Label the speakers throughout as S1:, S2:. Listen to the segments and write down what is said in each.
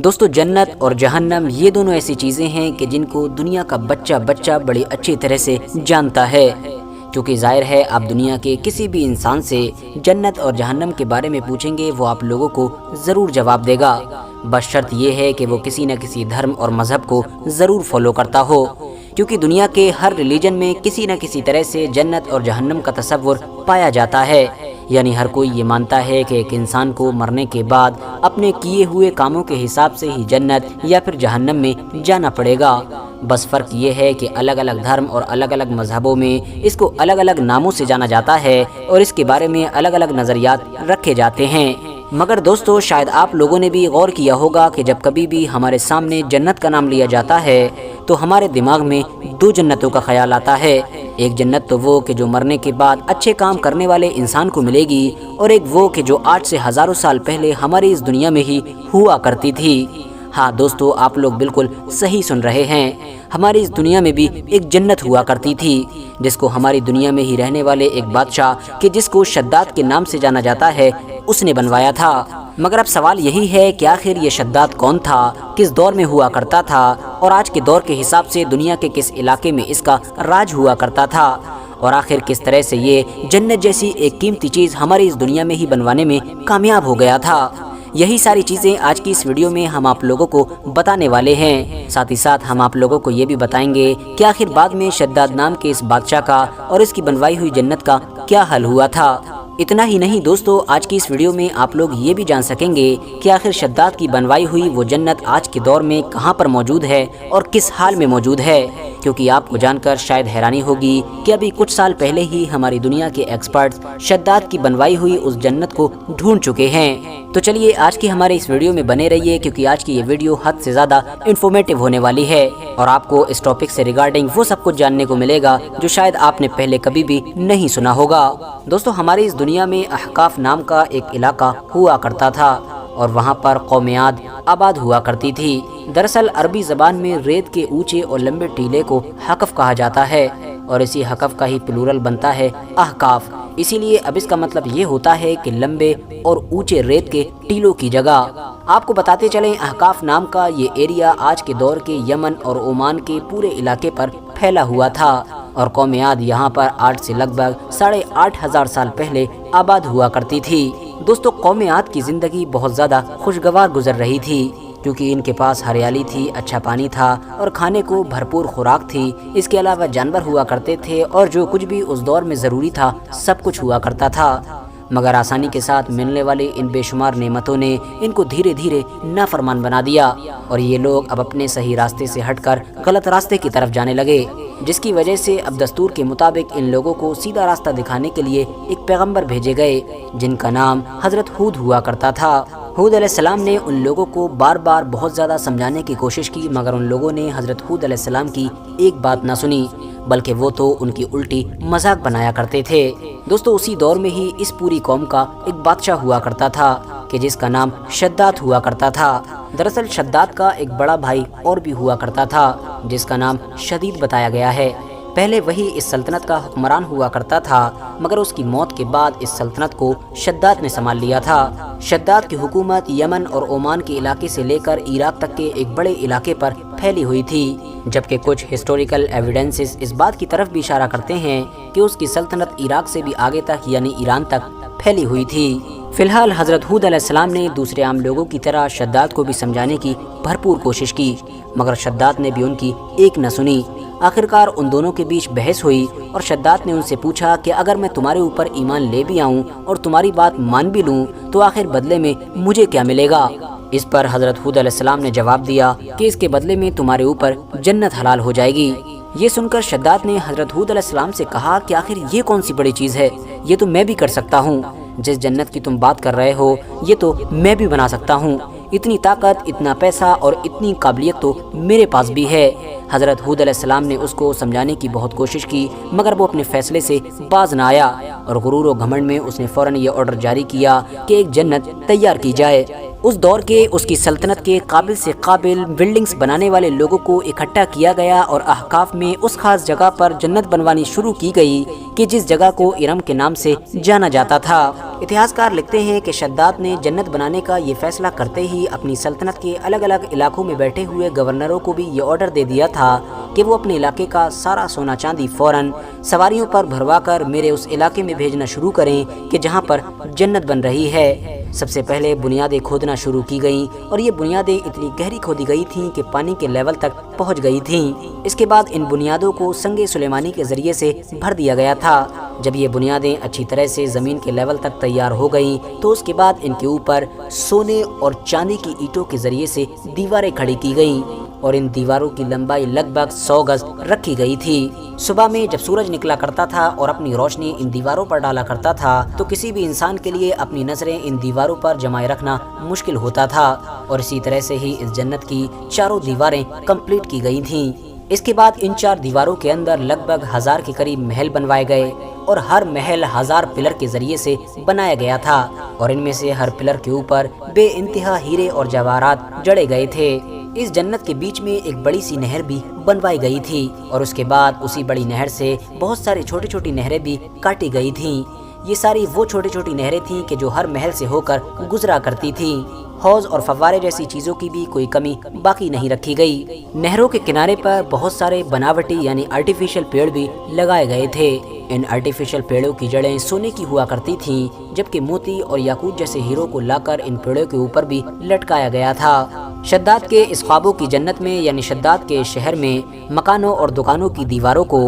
S1: دوستو جنت اور جہنم یہ دونوں ایسی چیزیں ہیں کہ جن کو دنیا کا بچہ بڑی اچھی طرح سے جانتا ہے، کیونکہ ظاہر ہے آپ دنیا کے کسی بھی انسان سے جنت اور جہنم کے بارے میں پوچھیں گے وہ آپ لوگوں کو ضرور جواب دے گا، بس شرط یہ ہے کہ وہ کسی نہ کسی دھرم اور مذہب کو ضرور فالو کرتا ہو، کیونکہ دنیا کے ہر ریلیجن میں کسی نہ کسی طرح سے جنت اور جہنم کا تصور پایا جاتا ہے، یعنی ہر کوئی یہ مانتا ہے کہ ایک انسان کو مرنے کے بعد اپنے کیے ہوئے کاموں کے حساب سے ہی جنت یا پھر جہنم میں جانا پڑے گا۔ بس فرق یہ ہے کہ الگ الگ دھرم اور الگ الگ مذہبوں میں اس کو الگ الگ ناموں سے جانا جاتا ہے اور اس کے بارے میں الگ الگ نظریات رکھے جاتے ہیں۔ مگر دوستو شاید آپ لوگوں نے بھی غور کیا ہوگا کہ جب کبھی بھی ہمارے سامنے جنت کا نام لیا جاتا ہے تو ہمارے دماغ میں دو جنتوں کا خیال آتا ہے، ایک جنت تو وہ کہ جو مرنے کے بعد اچھے کام کرنے والے انسان کو ملے گی، اور ایک وہ کہ جو آج سے ہزاروں سال پہلے ہماری اس دنیا میں ہی ہوا کرتی تھی۔ ہاں دوستو آپ لوگ بالکل صحیح سن رہے ہیں، ہماری اس دنیا میں بھی ایک جنت ہوا کرتی تھی جس کو ہماری دنیا میں ہی رہنے والے ایک بادشاہ کہ جس کو شداد کے نام سے جانا جاتا ہے اس نے بنوایا تھا۔ مگر اب سوال یہی ہے کہ آخر یہ شداد کون تھا، کس دور میں ہوا کرتا تھا، اور آج کے دور کے حساب سے دنیا کے کس علاقے میں اس کا راج ہوا کرتا تھا، اور آخر کس طرح سے یہ جنت جیسی ایک قیمتی چیز ہماری اس دنیا میں ہی بنوانے میں کامیاب ہو گیا تھا۔ یہی ساری چیزیں آج کی اس ویڈیو میں ہم آپ لوگوں کو بتانے والے ہیں، ساتھ ہی ساتھ ہم آپ لوگوں کو یہ بھی بتائیں گے کہ آخر بعد میں شداد نام کے اس بادشاہ کا اور اس کی بنوائی ہوئی جنت کا کیا حل ہوا تھا۔ اتنا ہی نہیں دوستو، آج کی اس ویڈیو میں آپ لوگ یہ بھی جان سکیں گے کہ آخر شداد کی بنوائی ہوئی وہ جنت آج کے دور میں کہاں پر موجود ہے اور کس حال میں موجود ہے، کیونکہ آپ کو جان کر شاید حیرانی ہوگی کہ ابھی کچھ سال پہلے ہی ہماری دنیا کے ایکسپرٹس شداد کی بنوائی ہوئی اس جنت کو ڈھونڈ چکے ہیں۔ تو چلیے آج کی ہمارے اس ویڈیو میں بنے رہیے، کیونکہ آج کی یہ ویڈیو حد سے زیادہ انفارمیٹیو ہونے والی ہے اور آپ کو اس ٹاپک سے ریگارڈنگ وہ سب کچھ جاننے کو ملے گا جو شاید آپ نے پہلے کبھی بھی نہیں سنا ہوگا۔ دوستو ہماری اس دنیا میں احقاف نام کا ایک علاقہ ہوا کرتا تھا اور وہاں پر قوم عاد آباد ہوا کرتی تھی۔ دراصل عربی زبان میں ریت کے اونچے اور لمبے ٹیلے کو حقف کہا جاتا ہے اور اسی حقف کا ہی پلورل بنتا ہے احقاف، اسی لیے اب اس کا مطلب یہ ہوتا ہے کہ لمبے اور اونچے ریت کے ٹیلوں کی جگہ۔ آپ کو بتاتے چلیں احقاف نام کا یہ ایریا آج کے دور کے یمن اور عمان کے پورے علاقے پر پھیلا ہوا تھا اور قوم عاد یہاں پر آج سے لگ بھگ 8500 سال پہلے آباد ہوا کرتی تھی۔ دوستو قوم عاد کی زندگی بہت زیادہ خوشگوار گزر رہی تھی، کیونکہ ان کے پاس ہریالی تھی، اچھا پانی تھا اور کھانے کو بھرپور خوراک تھی، اس کے علاوہ جانور ہوا کرتے تھے اور جو کچھ بھی اس دور میں ضروری تھا سب کچھ ہوا کرتا تھا۔ مگر آسانی کے ساتھ ملنے والی ان بے شمار نعمتوں نے ان کو دھیرے دھیرے نافرمان بنا دیا اور یہ لوگ اب اپنے صحیح راستے سے ہٹ کر غلط راستے کی طرف جانے لگے، جس کی وجہ سے اب دستور کے مطابق ان لوگوں کو سیدھا راستہ دکھانے کے لیے ایک پیغمبر بھیجے گئے جن کا نام حضرت ہود ہوا کرتا تھا۔ ہود علیہ السلام نے ان لوگوں کو بار بار بہت زیادہ سمجھانے کی کوشش کی، مگر ان لوگوں نے حضرت ہود علیہ السلام کی ایک بات نہ سنی، بلکہ وہ تو ان کی الٹی مذاق بنایا کرتے تھے۔ دوستو اسی دور میں ہی اس پوری قوم کا ایک بادشاہ ہوا کرتا تھا کہ جس کا نام شداد ہوا کرتا تھا۔ دراصل شداد کا ایک بڑا بھائی اور بھی ہوا کرتا تھا جس کا نام شدید بتایا گیا ہے۔ پہلے وہی اس سلطنت کا حکمران ہوا کرتا تھا، مگر اس کی موت کے بعد اس سلطنت کو شداد نے سنبھال لیا تھا۔ شداد کی حکومت یمن اور عمان کے علاقے سے لے کر عراق تک کے ایک بڑے علاقے پر پھیلی ہوئی تھی، جبکہ کچھ ہسٹوریکل ایویڈنسز اس بات کی طرف بھی اشارہ کرتے ہیں کہ اس کی سلطنت عراق سے بھی آگے تک یعنی ایران تک پھیلی ہوئی تھی۔ فی الحال حضرت ہود علیہ السلام نے دوسرے عام لوگوں کی طرح شداد کو بھی سمجھانے کی بھرپور کوشش کی، مگر شداد نے بھی ان کی ایک نہ سنی۔ آخرکار ان دونوں کے بیچ بحث ہوئی اور شداد نے ان سے پوچھا کہ اگر میں تمہارے اوپر ایمان لے بھی آؤں اور تمہاری بات مان بھی لوں تو آخر بدلے میں مجھے کیا ملے گا؟ اس پر حضرت ہود علیہ السلام نے جواب دیا کہ اس کے بدلے میں تمہارے اوپر جنت حلال ہو جائے گی۔ یہ سن کر شداد نے حضرت ہود علیہ السلام سے کہا کہ آخر یہ کون سی بڑی چیز ہے، یہ تو میں بھی کر سکتا ہوں، جس جنت کی تم بات کر رہے ہو یہ تو میں بھی بنا سکتا ہوں، اتنی طاقت، اتنا پیسہ اور اتنی قابلیت تو میرے پاس بھی ہے۔ حضرت ہود علیہ السلام نے اس کو سمجھانے کی بہت کوشش کی، مگر وہ اپنے فیصلے سے باز نہ آیا اور غرور و گھمنڈ میں اس نے فوراً یہ آرڈر جاری کیا کہ ایک جنت تیار کی جائے۔ उस दौर के उसकी सल्तनत के काबिल से काबिल बिल्डिंग्स बनाने वाले लोगों को इकट्ठा किया गया और अहकाफ में उस खास जगह पर जन्नत बनवानी शुरू की गई कि जिस जगह को इरम के नाम से जाना जाता था। इतिहासकार लिखते हैं कि शद्दाद ने जन्नत बनाने का ये फैसला करते ही अपनी सल्तनत के अलग अलग इलाकों में बैठे हुए गवर्नरों को भी ये ऑर्डर दे दिया था कि वो अपने इलाके का सारा सोना चांदी फौरन सवारियों पर भरवा कर मेरे उस इलाके में भेजना शुरू करें कि जहाँ पर जन्नत बन रही है। सबसे पहले बुनियादें खोदना शुरू की गईं और ये बुनियादें इतनी गहरी खोदी गई थीं कि पानी के लेवल तक पहुंच गई थीं। इसके बाद इन बुनियादों को संगे सुलेमानी के जरिए से भर दिया गया था। जब ये बुनियादें अच्छी तरह से ज़मीन के लेवल तक तैयार हो गईं तो उसके बाद इनके ऊपर सोने और चांदी की ईंटों के जरिए से दीवारें खड़ी की गईं और इन दीवारों की लंबाई लगभग 100 गज रखी गई थी। सुबह में जब सूरज निकला करता था और अपनी रोशनी इन दीवारों पर डाला करता था तो किसी भी इंसान के लिए अपनी नजरें इन दीवारों पर जमाए रखना मुश्किल होता था और इसी तरह से ही इस जन्नत की चारों दीवारें कंप्लीट की गई थीं। इसके बाद इन 4 दीवारों के अंदर लगभग 1000 के करीब महल बनवाए गए और हर महल 1000 पिलर के जरिए से बनाया गया था और इनमें से हर पिलर के ऊपर बेइंतहा हीरे और जवाहरात जड़े गए थे। इस जन्नत के बीच में एक बड़ी सी नहर भी बनवाई गई थी और उसके बाद उसी बड़ी नहर से बहुत सारी छोटी छोटी नहरें भी काटी गई थीं। ये सारी वो छोटी छोटी नहरें थीं कि जो हर महल से होकर गुजरा करती थीं। हौज और फव्वारे जैसी चीज़ों की भी कोई कमी बाकी नहीं रखी गई। नहरों के किनारे पर बहुत सारे बनावटी यानी आर्टिफिशियल पेड़ भी लगाए गए थे। इन आर्टिफिशियल पेड़ों की जड़ें सोने की हुआ करती थीं, जबकि मोती और याकूत जैसे हीरों को लाकर इन पेड़ों के ऊपर भी लटकाया गया था। शद्दाद के इस ख्वाबों की जन्नत में यानी शद्दाद के शहर में मकानों और दुकानों की दीवारों को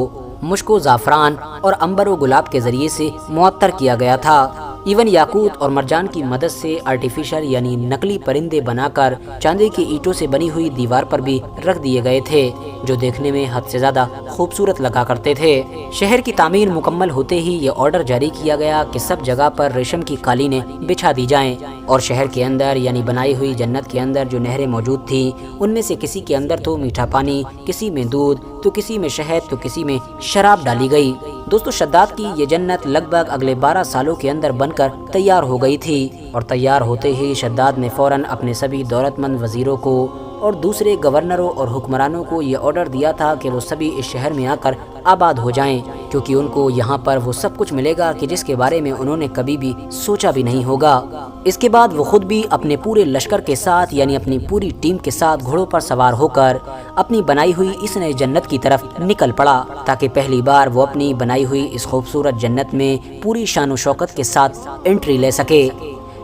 S1: मुश्को ज़ाफ़रान और अंबर व गुलाब के ज़रिए से मुअत्तर किया गया था। इवन याकूत और मरजान की मदद से आर्टिफिशियल यानी नकली परिंदे बनाकर चांदी की ईंटों से बनी हुई दीवार पर भी रख दिए गए थे, जो देखने में हद से ज़्यादा खूबसूरत लगा करते थे। शहर की तामीर मुकम्मल होते ही ये ऑर्डर जारी किया गया कि सब जगह पर रेशम की कालीनें बिछा दी जाएं और शहर के अंदर यानी बनाई हुई जन्नत के अंदर जो नहरें मौजूद थीं उनमें से किसी के अंदर तो मीठा पानी, किसी में दूध, तो किसी में शहद, तो किसी में शराब डाली गई। दोस्तों, शद्दाद की ये जन्नत लगभग अगले 12 सालों के अंदर बनकर तैयार हो गई थी और तैयार होते ही शद्दाद ने फौरन अपने सभी दौलतमंद वजीरों को और दूसरे गवर्नरों और हुक्मरानों को ये ऑर्डर दिया था कि वो सभी इस शहर में आकर आबाद हो जाएं, क्योंकि उनको यहाँ पर वो सब कुछ मिलेगा कि जिसके बारे में उन्होंने कभी भी सोचा भी नहीं होगा। इसके बाद वो खुद भी अपने पूरे लश्कर के साथ यानी अपनी पूरी टीम के साथ घोड़ों पर सवार होकर अपनी बनाई हुई इस नई जन्नत की तरफ निकल पड़ा, ताकि पहली बार वो अपनी बनाई हुई इस खूबसूरत जन्नत में पूरी शान शौकत के साथ एंट्री ले सके।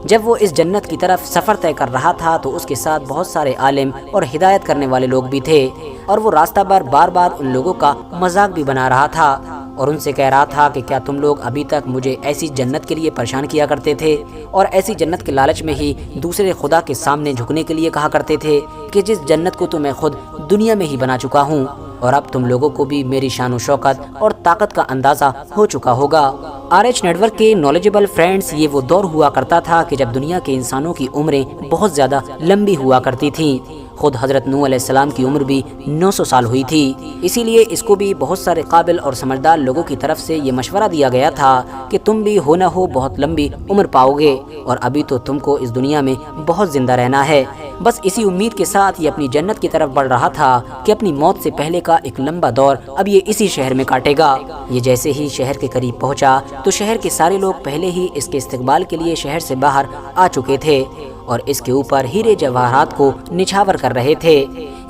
S1: जब वो इस जन्नत की तरफ सफ़र तय कर रहा था तो उसके साथ बहुत सारे आलिम और हिदायत करने वाले लोग भी थे और वो रास्ता भर बार बार उन लोगों का मजाक भी बना रहा था और उनसे कह रहा था कि क्या तुम लोग अभी तक मुझे ऐसी जन्नत के लिए परेशान किया करते थे और ऐसी जन्नत के लालच में ही दूसरे खुदा के सामने झुकने के लिए कहा करते थे कि जिस जन्नत को तो मैं खुद दुनिया में ही बना चुका हूँ और अब तुम लोगों को भी मेरी शान व शौकत और ताकत का अंदाज़ा हो चुका होगा। RH नेटवर्क के नॉलेजेबल फ्रेंड्स, ये वो दौर हुआ करता था कि जब दुनिया के इंसानों की उम्रें बहुत ज़्यादा लंबी हुआ करती थीं। खुद हज़रत नूह अलैहिस्सलाम की उम्र भी 900 साल हुई थी। इसीलिए इसको भी बहुत सारे काबिल और समझदार लोगों की तरफ से ये मशवरा दिया गया था कि तुम भी हो न हो बहुत लंबी उम्र पाओगे और अभी तो तुमको इस दुनिया में बहुत ज़िंदा रहना है। बस इसी उम्मीद के साथ ये अपनी जन्नत की तरफ बढ़ रहा था कि अपनी मौत से पहले का एक लंबा दौर अब ये इसी शहर में काटेगा। ये जैसे ही शहर के करीब पहुंचा तो शहर के सारे लोग पहले ही इसके इस्तकबाल के लिए शहर से बाहर आ चुके थे और इसके ऊपर हीरे जवाहरात को निछावर कर रहे थे।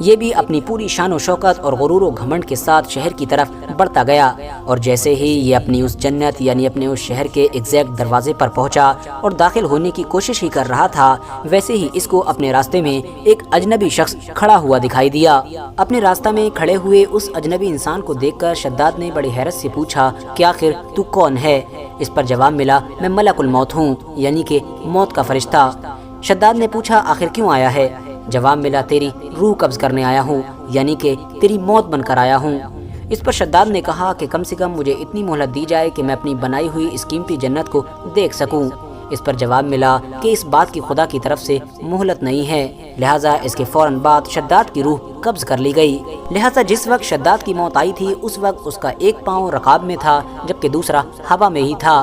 S1: ये भी अपनी पूरी शान व शौकत और गुरूर व घमंड के साथ शहर की तरफ बढ़ता गया और जैसे ही ये अपनी उस जन्नत यानी अपने उस शहर के एग्जैक्ट दरवाजे पर पहुंचा और दाखिल होने की कोशिश ही कर रहा था, वैसे ही इसको अपने रास्ते में एक अजनबी शख्स खड़ा हुआ दिखाई दिया। अपने रास्ता में खड़े हुए उस अजनबी इंसान को देखकर शद्दाद ने बड़ी हैरत से पूछा कि आखिर तू कौन है? इस पर जवाब मिला, मैं मलकुल मौत हूँ, यानी कि मौत का फरिश्ता। शद्दाद ने पूछा, आखिर क्यों आया है? जवाब मिला, तेरी रूह कब्ज करने आया हूँ, यानी कि तेरी मौत बनकर आया हूँ। इस पर शद्दाद ने कहा कि कम से कम मुझे इतनी मोहलत दी जाए कि मैं अपनी बनाई हुई इस कीमती जन्नत को देख सकूं। इस पर जवाब मिला कि इस बात की खुदा की तरफ से मोहलत नहीं है, लिहाजा इसके फौरन बाद शद्दाद की रूह कब्ज कर ली गई। लिहाजा जिस वक्त शद्दाद की मौत आई थी उस वक्त उसका एक पाँव रकाब में था जबकि दूसरा हवा में ही था।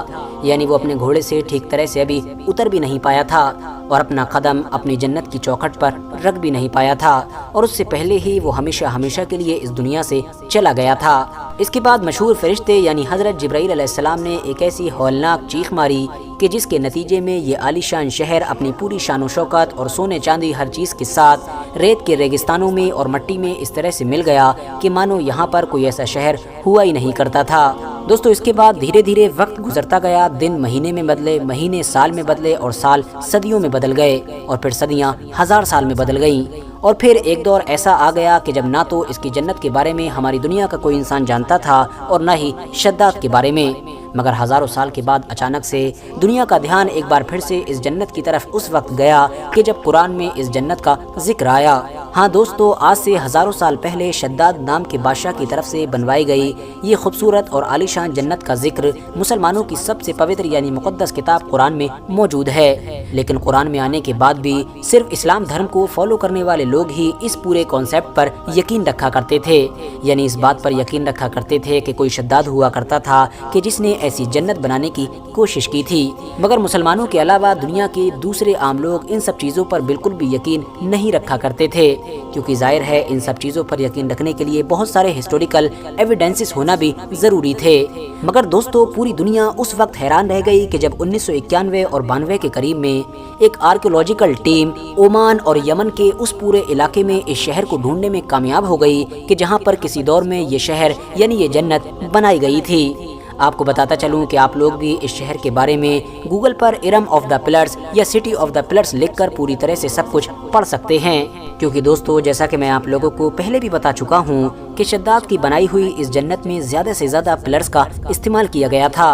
S1: यानी वो अपने घोड़े से ठीक तरह से अभी उतर भी नहीं पाया था और अपना कदम अपनी जन्नत की चौखट पर रख भी नहीं पाया था, और उससे पहले ही वो हमेशा हमेशा के लिए इस दुनिया से चला गया था। इसके बाद मशहूर फरिश्ते यानी हज़रत जिब्राईल अलैहिस्सलाम ने एक ऐसी हौलनाक चीख मारी कि जिसके नतीजे में ये आलीशान शहर अपनी पूरी शान शौकत और सोने चांदी हर चीज़ के साथ रेत के रेगिस्तानों में और मिट्टी में इस तरह से मिल गया कि मानो यहाँ पर कोई ऐसा शहर हुआ ही नहीं करता था। दोस्तों, इसके बाद धीरे धीरे वक्त गुजरता गया, दिन महीने में बदले, महीने साल में बदले और साल सदियों में बदल गए और फिर सदियां हजार साल में बदल गईं। और फिर एक दौर ऐसा आ गया कि जब ना तो इसकी जन्नत के बारे में हमारी दुनिया का कोई इंसान जानता था और ना ही शद्दाद के बारे में। मगर हज़ारों साल के बाद अचानक से दुनिया का ध्यान एक बार फिर से इस जन्नत की तरफ उस वक्त गया कि जब कुरान में इस जन्नत का जिक्र आया। हाँ दोस्तों, आज से हज़ारों साल पहले शद्दाद नाम के बादशाह की तरफ से बनवाई गई ये खूबसूरत और आलीशान जन्नत का जिक्र मुसलमानों की सबसे पवित्र यानी मुक़द्दस किताब कुरान में मौजूद है। लेकिन कुरान में आने के बाद भी सिर्फ इस्लाम धर्म को फॉलो करने वाले लोग ही इस पूरे कॉन्सेप्ट पर यकीन रखा करते थे, यानी इस बात पर यकीन रखा करते थे कि कोई शद्दाद हुआ करता था कि जिसने ऐसी जन्नत बनाने की कोशिश की थी। मगर मुसलमानों के अलावा दुनिया के दूसरे आम लोग इन सब चीज़ों पर बिल्कुल भी यकीन नहीं रखा करते थे, क्योंकि जाहिर है इन सब चीज़ों पर यकीन रखने के लिए बहुत सारे हिस्टोरिकल एविडेंसेस होना भी ज़रूरी थे। मगर दोस्तों, पूरी दुनिया उस वक्त हैरान रह गई कि जब 1991 और 92 के करीब में एक आर्कियोलॉजिकल टीम ओमान और यमन के उस पूरे इलाके में इस शहर को ढूंढने में कामयाब हो गई कि जहां पर किसी दौर में ये शहर यानी ये जन्नत बनाई गई थी। आपको बताता चलूं कि आप लोग भी इस शहर के बारे में गूगल पर इरम ऑफ द पिलर्स या सिटी ऑफ द पिलर्स लिखकर पूरी तरह से सब कुछ पढ़ सकते हैं। क्योंकि दोस्तों, जैसा कि मैं आप लोगों को पहले भी बता चुका हूं कि शद्दाद की बनाई हुई इस जन्नत में ज़्यादा से ज़्यादा पिलर्स का इस्तेमाल किया गया था,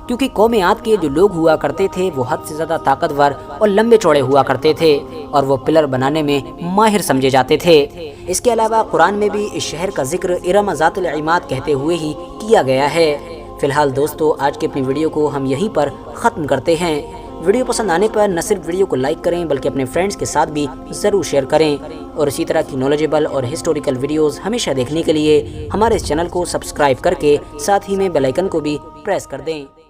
S1: क्योंकि कौम आद के जो लोग हुआ करते थे वो हद से ज़्यादा ताकतवर और लंबे चौड़े हुआ करते थे और वो पिलर बनाने में माहिर समझे जाते थे। इसके अलावा कुरान में भी इस शहर का जिक्र इरम ज़ातिल इमाद कहते हुए ही किया गया है। फिलहाल दोस्तों, आज की अपनी वीडियो को हम यहीं पर ख़त्म करते हैं। वीडियो पसंद आने पर न सिर्फ वीडियो को लाइक करें बल्कि अपने फ्रेंड्स के साथ भी ज़रूर शेयर करें, और इसी तरह की नॉलेजेबल और हिस्टोरिकल वीडियोस हमेशा देखने के लिए हमारे इस चैनल को सब्सक्राइब करके साथ ही में बेल आइकन को भी प्रेस कर दें।